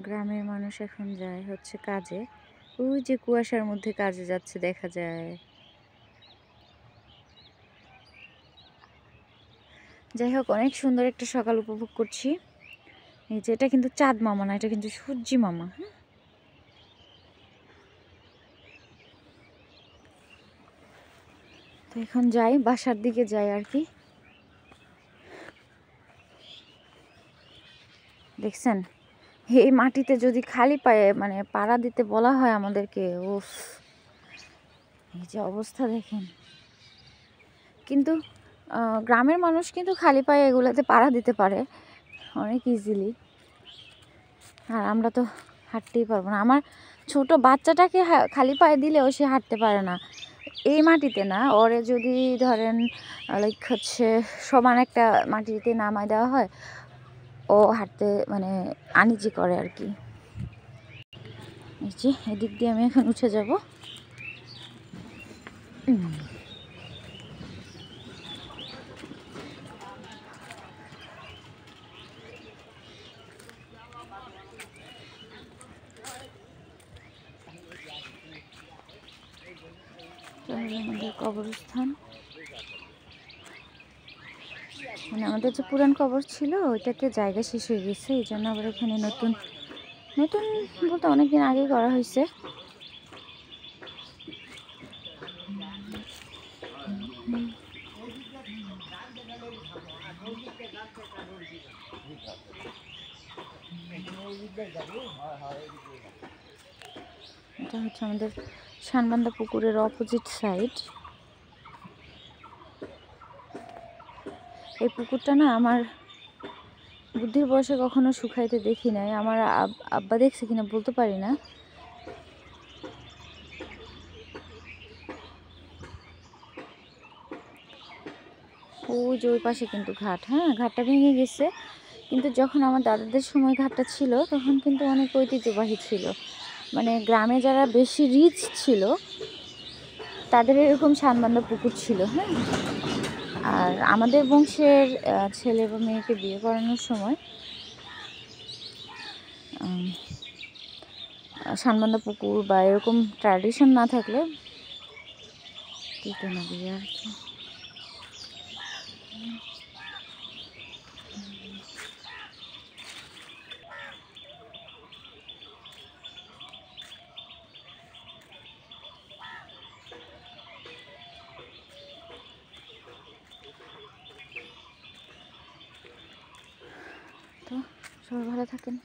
গ্রামের মানুষ এখন যায় হচ্ছে কাজে। ওই যে কুয়াশার মধ্যে কাজে যাচ্ছে দেখা যায়। যাই হোক, অনেক সুন্দর একটা সকাল উপভোগ করছি। এই যে এটা কিন্তু চাঁদ মামা না, এটা কিন্তু সূর্যি মামা। হ্যাঁ, তো এখন যাই, বাসার দিকে যাই আর কি। দেখছেন, এই মাটিতে যদি খালি পায়ে মানে পাড়া দিতে বলা হয় আমাদেরকে, উফ, এই যে অবস্থা দেখেন। কিন্তু গ্রামের মানুষ কিন্তু খালি পায়ে এগুলাতে পাড়া দিতে পারে অনেক ইজিলি, আর আমরা তো হাঁটতেই পারবো না। আমার ছোট বাচ্চাটাকে খালি পায়ে দিলেও সে হাঁটতে পারে না এই মাটিতে। না, ওরে যদি ধরেন লাইক হচ্ছে সমান একটা মাটিতে নামায় দেওয়া হয়, ও হাঁটতে মানে আনিজি করে আর কি। এই যে এদিক দিয়ে আমি এখন উঠে যাব। আমাদের কবরস্থান, মানে আমাদের যে পুরান কবর ছিল ওইটাতে জায়গা শেষ হয়ে গেছে, এই জন্য আবার এখানে নতুন নতুন বলতে অনেকদিন আগে করা হয়েছে। এটা হচ্ছে আমাদের শানবান্দা পুকুরের অপোজিট সাইড। এই পুকুরটা না আমার বুদ্ধির বয়সে কখনো শুকাইতে দেখি নাই। আমার আব্বা দেখছে কিনা বলতে পারি না। ওই যে ওই পাশে কিন্তু ঘাট, হ্যাঁ ঘাটটা ভেঙে গেছে, কিন্তু যখন আমার দাদাদের সময় ঘাটটা ছিল তখন কিন্তু অনেক ঐতিহ্যবাহী ছিল। মানে গ্রামে যারা বেশি রিচ ছিল তাদের এরকম শানবান্দা পুকুর ছিল। হ্যাঁ, আর আমাদের বংশের ছেলে বা মেয়েকে বিয়ে করানোর সময় শানবান্দা পুকুর বা এরকম ট্র্যাডিশন না থাকলে দিত না বিয়ে আর কি। তো সবাই ভালো থাকেন।